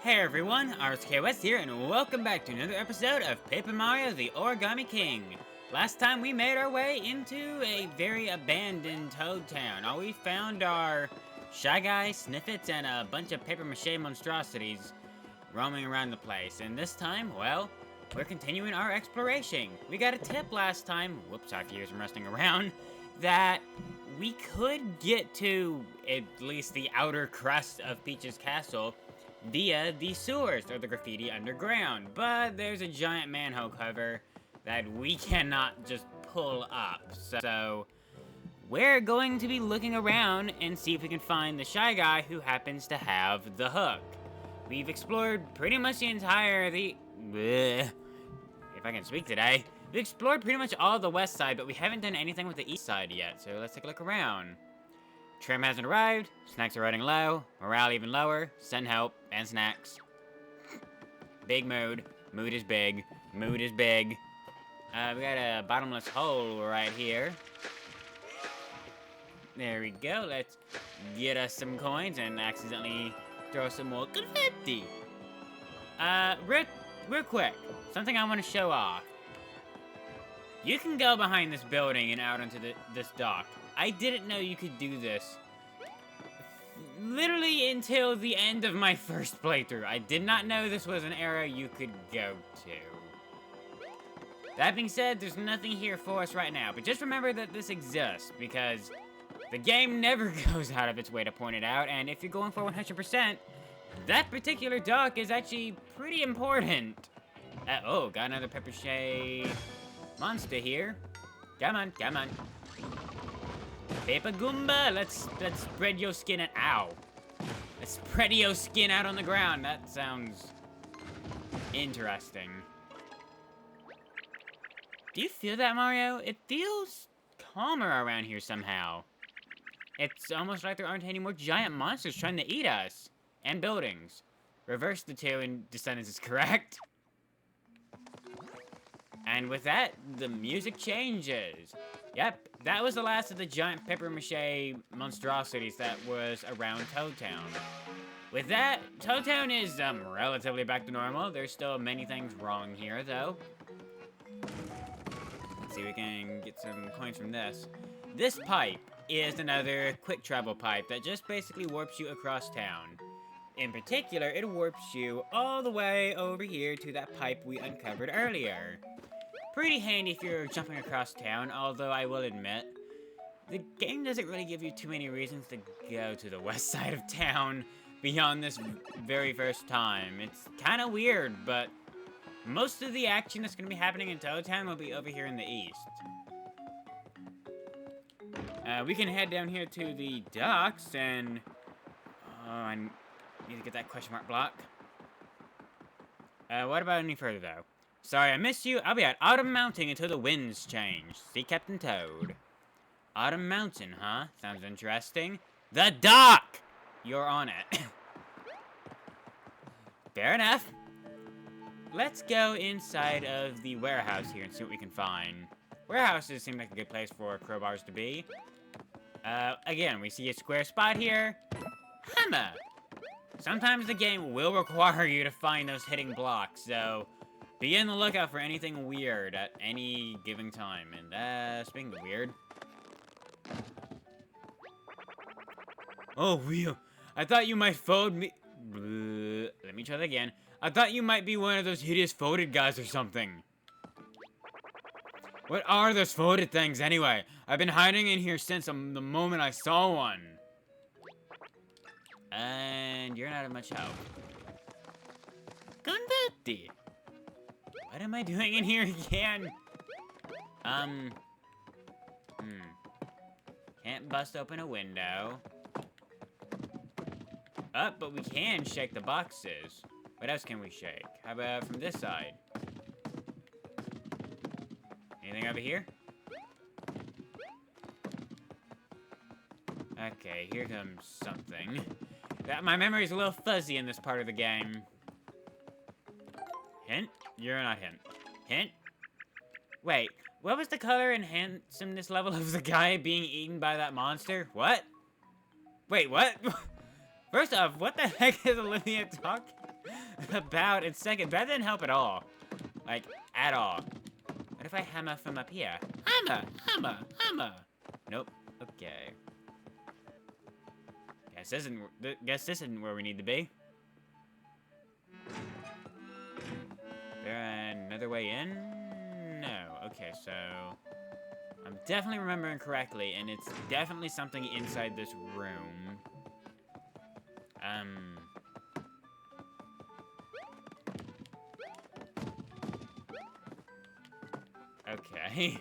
Hey everyone, RSKWest here, and welcome back to another episode of Paper Mario the Origami King. Last time we made our way into a very abandoned Toad Town. All we found are Shy Guy, Sniffets, and a bunch of paper mache monstrosities roaming around the place. And this time, well, we're continuing our exploration. We got a tip last time, whoops, I years from resting around, that we could get to at least the outer crust of Peach's castle via the sewers or the graffiti underground, but there's a giant manhole cover that we cannot just pull up. So we're going to be looking around and see if we can find the Shy Guy who happens to have the hook. We've explored pretty much the entire if I can speak today. We've explored pretty much all the west side, but we haven't done anything with the east side yet, so let's take a look around. Trim hasn't arrived, snacks are running low, morale even lower, send help, and snacks. Big mood. Mood is big. Mood is big. We got a bottomless hole right here. There we go, let's get us some coins and accidentally throw some more confetti. Real quick, something I want to show off. You can go behind this building and out onto this dock. I didn't know you could do this. Literally until the end of my first playthrough. I did not know this was an area you could go to. That being said, there's nothing here for us right now. But just remember that this exists, because the game never goes out of its way to point it out. And if you're going for 100%, that particular dock is actually pretty important. Oh, got another pepper shade monster here. Come on, come on. Paper Goomba, let's spread your skin and ow. Let's spread your skin out on the ground. That sounds interesting. Do you feel that, Mario? It feels calmer around here somehow. It's almost like there aren't any more giant monsters trying to eat us. And buildings. Reverse the two and the sentence is correct. And with that, the music changes. Yep, that was the last of the giant paper mache monstrosities that was around Toad Town. With that, Toad Town is relatively back to normal. There's still many things wrong here, though. Let's see if we can get some coins from this. This pipe is another quick travel pipe that just basically warps you across town. In particular, it warps you all the way over here to that pipe we uncovered earlier. Pretty handy if you're jumping across town, although I will admit, the game doesn't really give you too many reasons to go to the west side of town beyond this very first time. It's kind of weird, but most of the action that's going to be happening in Toad Town will be over here in the east. We can head down here to the docks and... Oh, I need to get that question mark block. What about any further, though? Sorry, I missed you. I'll be at Autumn Mountain until the winds change. See Captain Toad. Autumn Mountain, huh? Sounds interesting. The dock! You're on it. Fair enough. Let's go inside of the warehouse here and see what we can find. Warehouses seem like a good place for crowbars to be. Again, we see a square spot here. Hammer! Sometimes the game will require you to find those hitting blocks, so be on the lookout for anything weird at any given time. And, speaking of weird... Oh, wheel. I thought you might fold me... Let me try that again. I thought you might be one of those hideous folded guys or something. What are those folded things, anyway? I've been hiding in here since the moment I saw one. And you're not of much help. Confetti! What am I doing in here again? Can't bust open a window. Oh, but we can shake the boxes. What else can we shake? How about from this side? Anything over here? Okay, here comes something. My memory's a little fuzzy in this part of the game. Hint? You're not hint. Hint? Wait, what was the color and handsomeness level of the guy being eaten by that monster? What? Wait, what? First off, what the heck is Olivia talking? about in second. That didn't help at all. Like, at all. What if I hammer from up here? Hammer! Hammer! Hammer! Nope. Okay. Guess this isn't where we need to be. There another way in? No. Okay, so I'm definitely remembering correctly, and it's definitely something inside this room. Okay.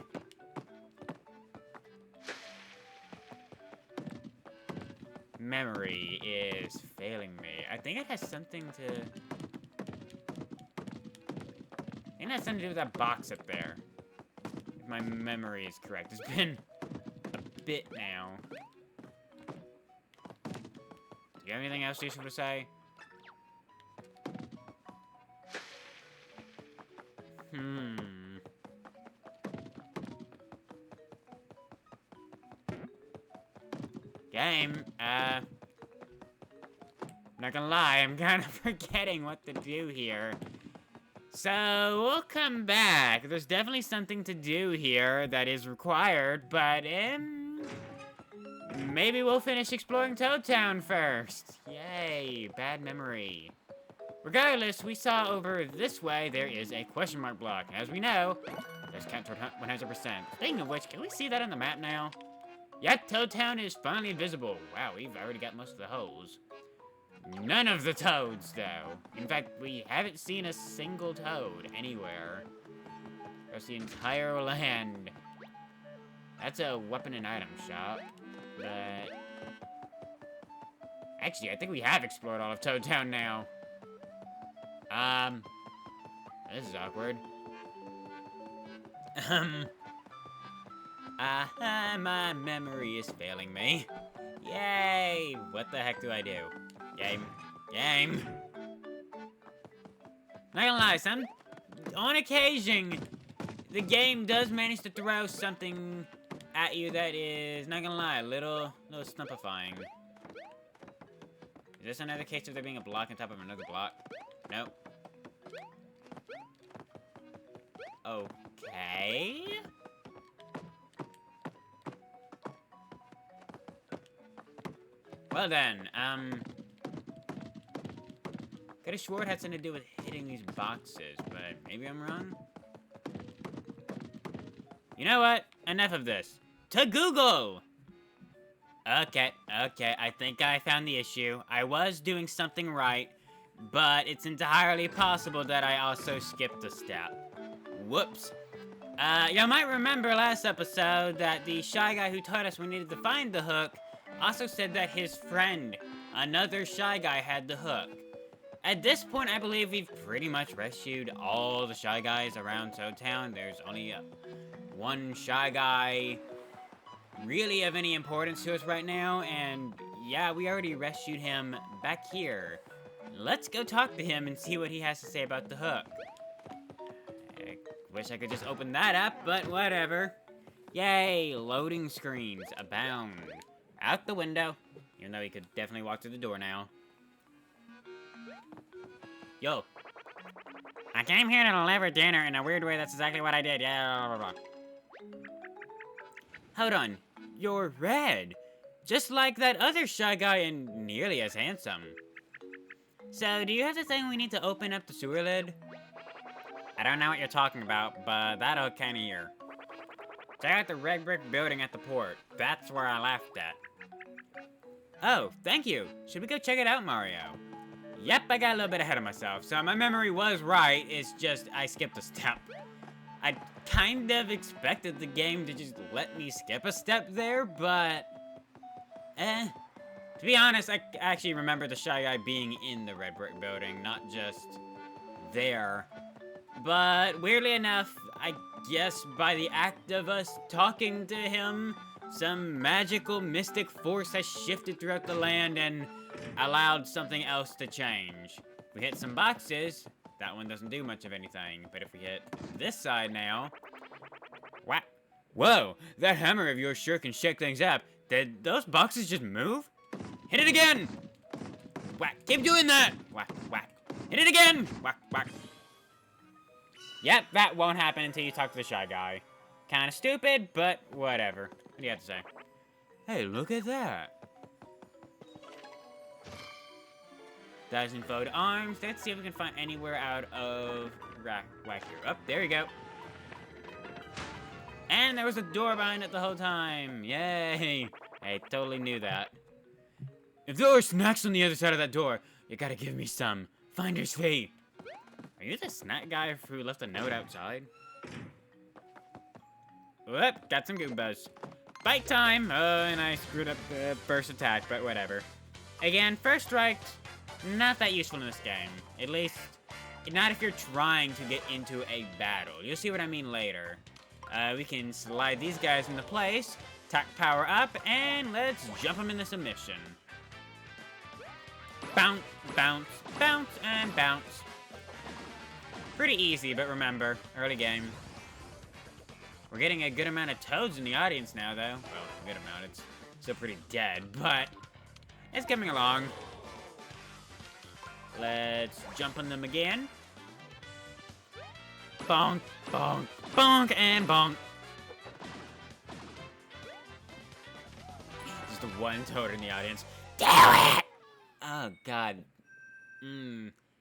Memory is failing me. I think it has something to... I think it has something to do with that box up there. If my memory is correct. It's been a bit now. Do you have anything else useful to say? Game, not gonna lie, I'm kind of forgetting what to do here. So, we'll come back. There's definitely something to do here that is required, but, maybe we'll finish exploring Toad Town first. Yay, bad memory. Regardless, we saw over this way there is a question mark block. As we know, there's count toward 100%. Speaking of which, can we see that on the map now? Yeah, Toad Town is finally visible. Wow, we've already got most of the holes. None of the toads, though. In fact, we haven't seen a single toad anywhere. Across the entire land. That's a weapon and item shop. But... actually, I think we have explored all of Toad Town now. This is awkward. My memory is failing me. Yay! What the heck do I do? Game. Game! Not gonna lie, on occasion, the game does manage to throw something at you that is, not gonna lie, a little stumpifying. Is this another case of there being a block on top of another block? Nope. Okay. Well then, could have swore it had something to do with hitting these boxes, but maybe I'm wrong? You know what? Enough of this. To Google! Okay, I think I found the issue. I was doing something right, but it's entirely possible that I also skipped a step. Whoops. You might remember last episode that the shy guy who taught us we needed to find the hook also said that his friend, another shy guy, had the hook. At this point, I believe we've pretty much rescued all the shy guys around Toad Town. There's only one shy guy really of any importance to us right now, and yeah, we already rescued him back here. Let's go talk to him and see what he has to say about the hook. I wish I could just open that up, but whatever. Yay, loading screens abound. Out the window, even though he could definitely walk through the door now. Yo. I came here to deliver dinner in a weird way. That's exactly what I did. Yeah, blah, blah, blah. Hold on. You're red. Just like that other shy guy and nearly as handsome. So, do you have the thing we need to open up the sewer lid? I don't know what you're talking about, but that'll kinda hear. Check out the red brick building at the port. That's where I left at. Oh, thank you. Should we go check it out, Mario? Yep, I got a little bit ahead of myself. So my memory was right, it's just I skipped a step. I kind of expected the game to just let me skip a step there, but... To be honest, I actually remember the Shy Guy being in the red brick building, not just there. But weirdly enough, I guess by the act of us talking to him, some magical mystic force has shifted throughout the land and allowed something else to change. We hit some boxes, that one doesn't do much of anything, but if we hit this side now... What? Whoa, that hammer of yours sure can shake things up. Did those boxes just move? Hit it again! Whack, keep doing that! Whack, whack. Hit Hit it again! Whack, whack. Yep, that won't happen until you talk to the shy guy. Kinda stupid, but whatever. What do you have to say? Hey, look at that. 1,000-fold arms. Let's see if we can find anywhere out of whack here. Oh, there we go. And there was a door behind it the whole time. Yay. I totally knew that. If there are snacks on the other side of that door, you gotta give me some. Finder's fee. Are you the snack guy who left a note outside? Whoop, got some Goombas. Bite time! Oh, and I screwed up the burst attack, but whatever. Again, first strike, not that useful in this game. At least, not if you're trying to get into a battle. You'll see what I mean later. We can slide these guys into place, tack power up, and let's jump them into submission. Bounce, bounce, bounce, and bounce. Pretty easy, but remember, early game. We're getting a good amount of toads in the audience now, though. Well, a good amount. It's still pretty dead, but it's coming along. Let's jump on them again. Bonk, bonk, bonk, and bonk. Just the one toad in the audience. Do it! Oh, God.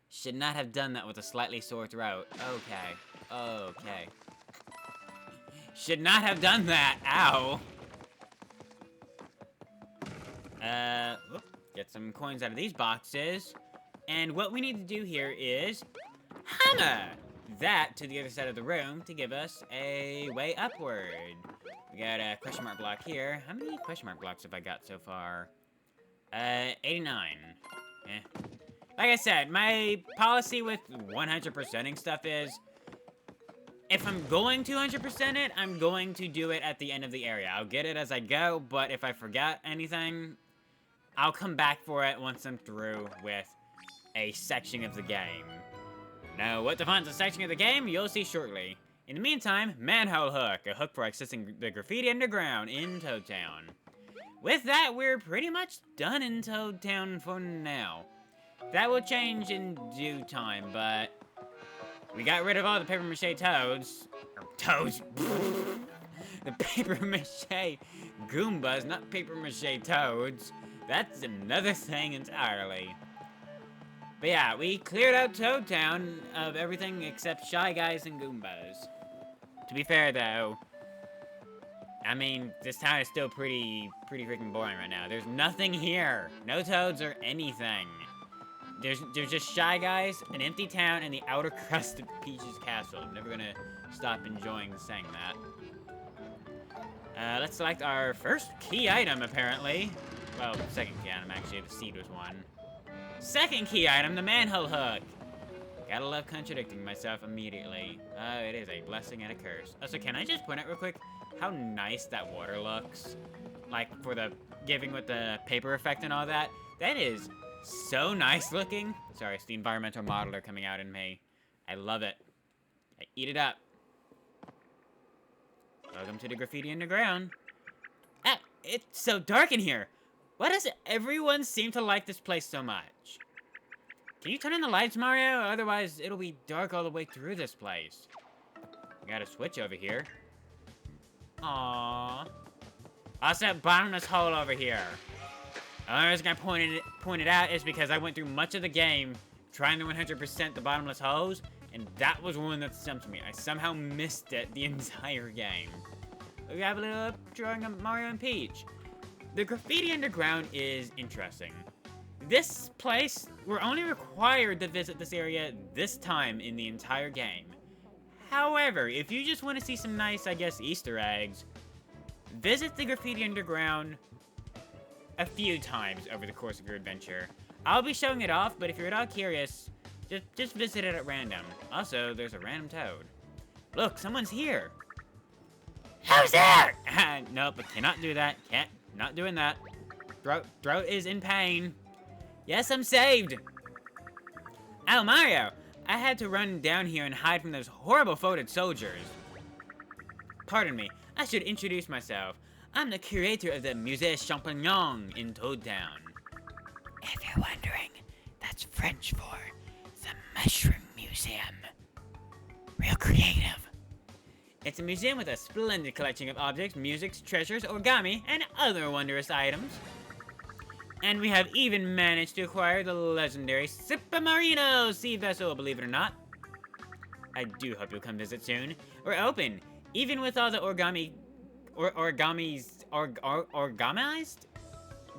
Should not have done that with a slightly sore throat. Okay. Okay. Should not have done that. Ow. Get some coins out of these boxes. And what we need to do here is hammer that to the other side of the room to give us a way upward. We got a question mark block here. How many question mark blocks have I got so far? 89. Eh. Like I said, my policy with 100%ing stuff is, if I'm going to 100% it, I'm going to do it at the end of the area. I'll get it as I go, but if I forget anything, I'll come back for it once I'm through with a section of the game. Now, what defines a section of the game, you'll see shortly. In the meantime, Manhole Hook, a hook for accessing the graffiti underground in Toad Town. With that, we're pretty much done in Toad Town for now. That will change in due time, but we got rid of all the paper-mache toads. Or toads. The paper-mache Goombas, not paper-mache toads. That's another thing entirely. But yeah, we cleared out Toad Town of everything except Shy Guys and Goombas. To be fair, though, I mean, this town is still pretty freaking boring right now. There's nothing here. No toads or anything. There's just Shy Guys, an empty town, and the outer crust of Peach's castle. I'm never gonna stop enjoying saying that. Let's select our first key item, apparently. Well, second key item, actually. The seed was one. Second key item, the Manhole Hook. Gotta love contradicting myself immediately. Oh, it is a blessing and a curse. Also, can I just point out real quick how nice that water looks? Like, for the giving with the paper effect and all that. That is so nice looking. Sorry, it's the environmental modeler coming out in me. I love it. I eat it up. Welcome to the graffiti underground. Ah, it's so dark in here. Why does everyone seem to like this place so much? Can you turn on the lights, Mario? Otherwise, it'll be dark all the way through this place. We got a switch over here. Aww. Also, bottomless hole over here. The only reason I pointed out is because I went through much of the game trying to 100% the bottomless holes, and that was one that stumped me. I somehow missed it the entire game. We have a little drawing of Mario and Peach. The graffiti underground is interesting. This place, we're only required to visit this area this time in the entire game. However, if you just want to see some nice, I guess, Easter eggs, visit the graffiti underground a few times over the course of your adventure. I'll be showing it off, but if you're at all curious, just visit it at random. Also, there's a random toad. Look, someone's here. Who's there? Nope, I cannot do that. Not doing that. Throat is in pain. Yes, I'm saved. Oh, Mario, I had to run down here and hide from those horrible folded soldiers. Pardon me, I should introduce myself. I'm the curator of the Musée Champignon in Toad Town. If you're wondering, that's French for the museum. Real creative. It's a museum with a splendid collection of objects, musics, treasures, origami, and other wondrous items. And we have even managed to acquire the legendary Marino sea vessel, believe it or not. I do hope you'll come visit soon. We're open, even with all the origamized?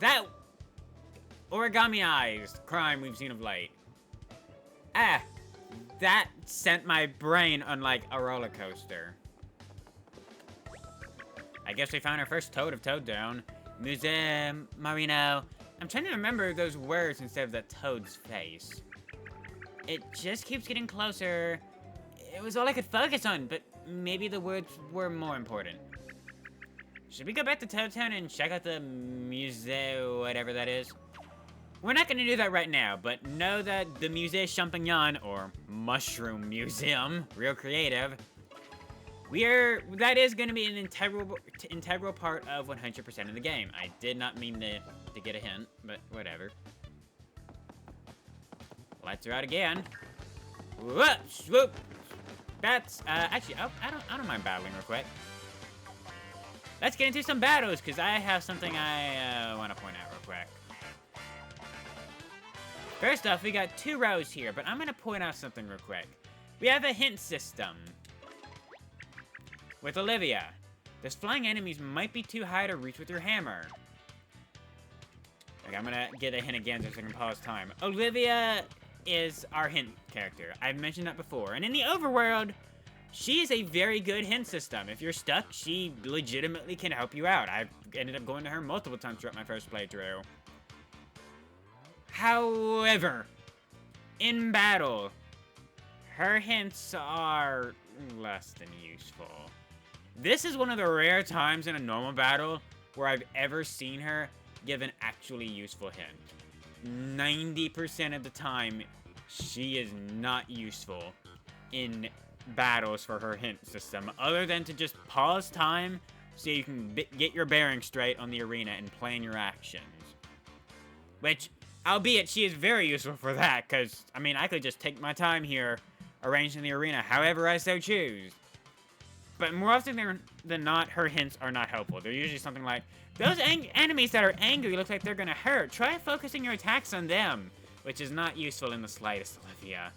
That origamiized crime we've seen of late. That sent my brain on like a roller coaster. I guess we found our first toad of Toad Down. Museum Marino. I'm trying to remember those words instead of the toad's face. It just keeps getting closer. It was all I could focus on, but maybe the words were more important. Should we go back to Toad Town and check out the musée, whatever that is? We're not going to do that right now, but know that the Musée Champignon, or Mushroom Museum, real creative, that is going to be an integral part of 100% of the game. I did not mean to get a hint, but whatever. Lights are out again. Whoop, swoop. That's, actually, I don't mind battling real quick. Let's get into some battles, because I have something I want to point out real quick. First off, we got 2 rows here, but I'm going to point out something real quick. We have a hint system. With Olivia, those flying enemies might be too high to reach with your hammer. Okay, I'm gonna get a hint again just so I can pause time. Olivia is our hint character. I've mentioned that before. And in the overworld, she is a very good hint system. If you're stuck, she legitimately can help you out. I've ended up going to her multiple times throughout my first playthrough. However, in battle, her hints are less than useful. This is one of the rare times in a normal battle where I've ever seen her give an actually useful hint. 90% of the time, she is not useful in battles for her hint system, other than to just pause time so you can get your bearings straight on the arena and plan your actions. Which, albeit, she is very useful for that, because, I mean, I could just take my time here, arranging the arena however I so choose. But more often than not, her hints are not helpful. They're usually something like, those enemies that are angry look like they're gonna hurt. Try focusing your attacks on them. Which is not useful in the slightest, Olivia.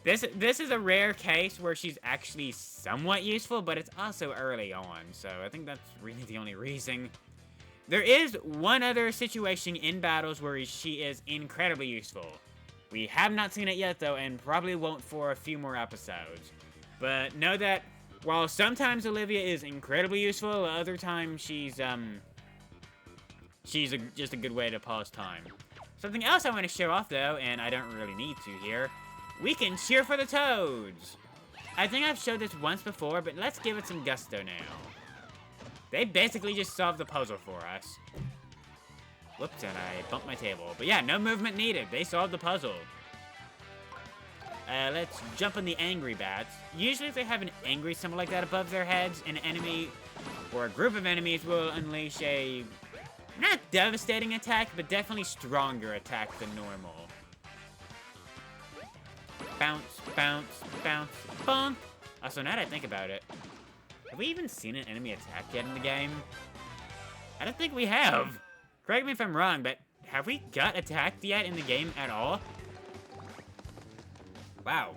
This is a rare case where she's actually somewhat useful, but it's also early on. So I think that's really the only reason. There is one other situation in battles where she is incredibly useful. We have not seen it yet, though, and probably won't for a few more episodes. But know that while sometimes Olivia is incredibly useful, other times she's just a good way to pause time. Something else I want to show off, though, and I don't really need to here, we can cheer for the toads! I think I've showed this once before, but let's give it some gusto now. They basically just solved the puzzle for us. Whoops, and I bumped my table. But yeah, no movement needed. They solved the puzzle. Let's jump on the angry bats. Usually if they have an angry symbol like that above their heads, an enemy or a group of enemies will unleash a not devastating attack, but definitely stronger attack than normal. Bounce, bounce, bounce, bonk. Also, now that I think about it, have we even seen an enemy attack yet in the game? I don't think we have. Correct me if I'm wrong, but have we got attacked yet in the game at all? Wow.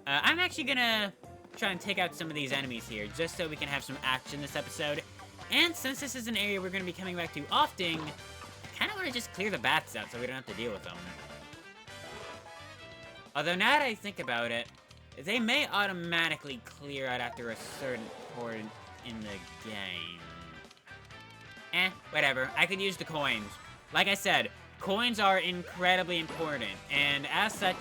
I'm actually gonna try and take out some of these enemies here, just so we can have some action this episode. And since this is an area we're gonna be coming back to often, I kinda wanna just clear the bats out so we don't have to deal with them. Although now that I think about it, they may automatically clear out after a certain point in the game. Whatever. I could use the coins. Like I said, coins are incredibly important, and as such,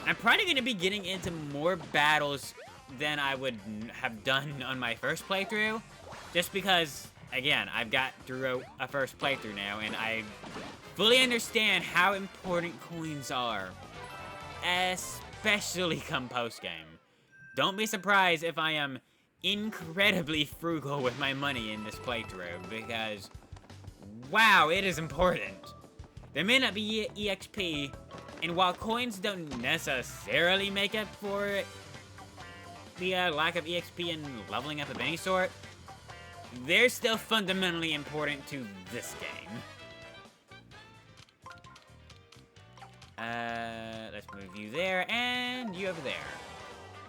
I'm probably going to be getting into more battles than I would have done on my first playthrough, just because, again, I've got through a first playthrough now, and I fully understand how important coins are, especially come post-game. Don't be surprised if I am incredibly frugal with my money in this playthrough, because, wow, it is important. There may not be EXP, and while coins don't necessarily make up for the lack of EXP and leveling up of any sort, they're still fundamentally important to this game. Let's move you there, and you over there.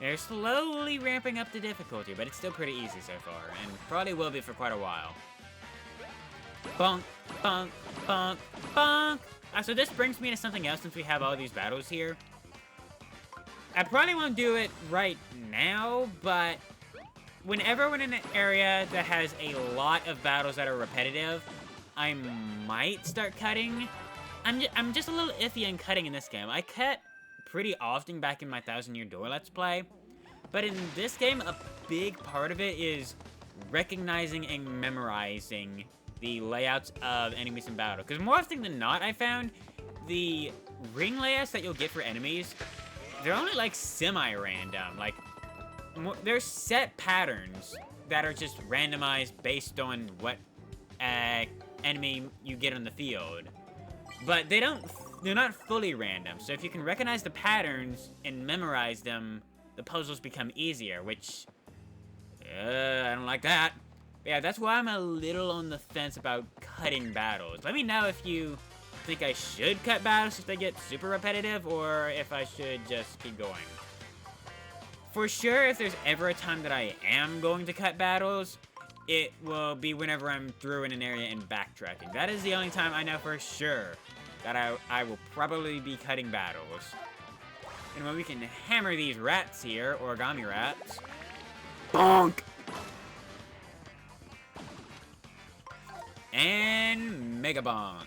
They're slowly ramping up the difficulty, but it's still pretty easy so far, and probably will be for quite a while. Bonk, bonk, bonk, bonk! So this brings me to something else since we have all these battles here. I probably won't do it right now, but whenever we're in an area that has a lot of battles that are repetitive, I might start cutting. I'm just a little iffy on cutting in this game. I cut pretty often back in my 1000-Year Door Let's Play, but in this game, a big part of it is recognizing and memorizing the layouts of enemies in battle. Because more often than not, I found the ring layouts that you'll get for enemies, they're only like semi-random. Like, there's set patterns that are just randomized based on what enemy you get on the field. But they're not fully random. So if you can recognize the patterns and memorize them, the puzzles become easier, which, I don't like that. Yeah, that's why I'm a little on the fence about cutting battles. Let me know if you think I should cut battles if they get super repetitive, or if I should just keep going. For sure, if there's ever a time that I am going to cut battles, it will be whenever I'm through in an area and backtracking. That is the only time I know for sure that I will probably be cutting battles. And when we can hammer these rats here, origami rats. Bonk! And Mega Bonk.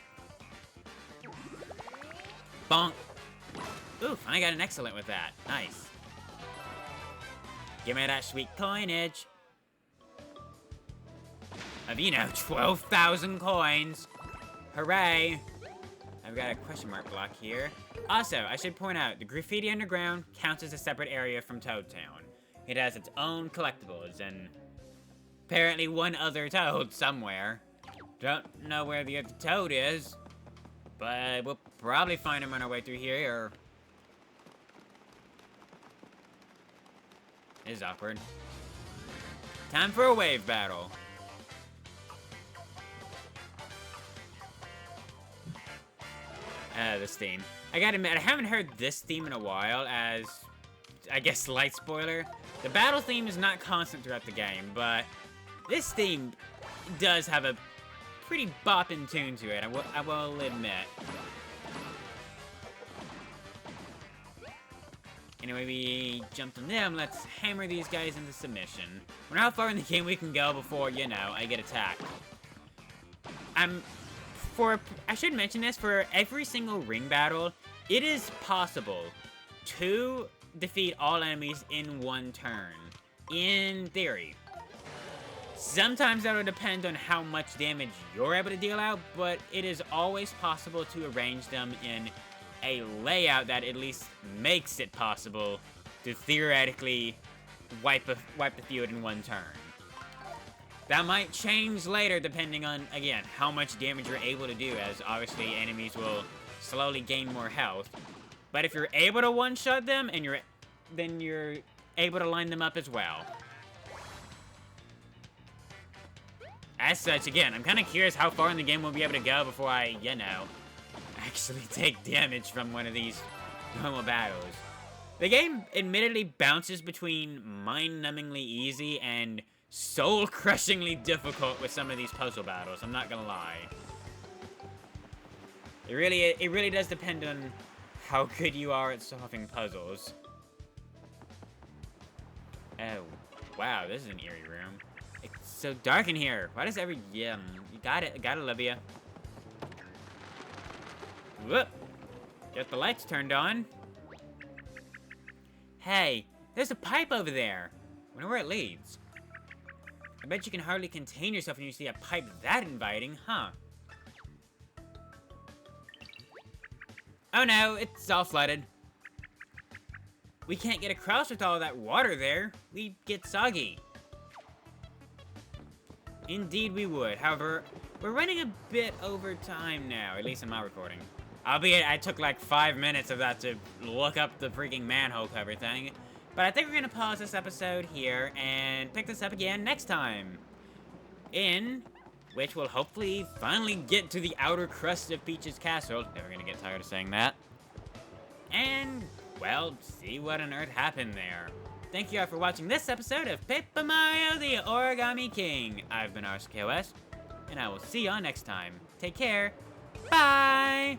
Bonk. Ooh, I got an excellent with that. Nice. Give me that sweet coinage. Of, 12,000 coins. Hooray. I've got a question mark block here. Also, I should point out, the graffiti underground counts as a separate area from Toad Town. It has its own collectibles, and apparently one other Toad somewhere. Don't know where the other Toad is, but we'll probably find him on our way through here, This is awkward. Time for a wave battle. This theme. I gotta admit, I haven't heard this theme in a while as, I guess, slight spoiler. The battle theme is not constant throughout the game, but this theme does have a pretty bopping tune to it, I will admit. Anyway, we jumped on them. Let's hammer these guys into submission. I wonder how far in the game we can go before, I get attacked. I should mention this, for every single ring battle, it is possible to defeat all enemies in one turn. In theory. Sometimes that will depend on how much damage you're able to deal out, but it is always possible to arrange them in a layout that at least makes it possible to theoretically wipe the field in one turn. That might change later depending on, again, how much damage you're able to do, as obviously enemies will slowly gain more health. But if you're able to one-shot them, then you're able to line them up as well. As such, again, I'm kind of curious how far in the game we'll be able to go before I, actually take damage from one of these normal battles. The game admittedly bounces between mind-numbingly easy and soul-crushingly difficult with some of these puzzle battles, I'm not gonna lie. It really does depend on how good you are at solving puzzles. Oh, wow, this is an eerie room. It's so dark in here. Why does you got it, Olivia. Whoop! Get the lights turned on. Hey, there's a pipe over there. Wonder where it leads. I bet you can hardly contain yourself when you see a pipe that inviting, huh? Oh no, it's all flooded. We can't get across with all that water there. We'd get soggy. Indeed we would. However, We're running a bit over time now, at least in my recording. Albeit, I took like 5 minutes of that to look up the freaking manhole cover thing. But I think we're gonna pause this episode here and pick this up again next time. In which we'll hopefully finally get to the outer crust of Peach's castle. Never gonna get tired of saying that. And, well, see what on earth happened there. Thank you all for watching this episode of Paper Mario the Origami King. I've been RSKOS, and I will see y'all next time. Take care. Bye!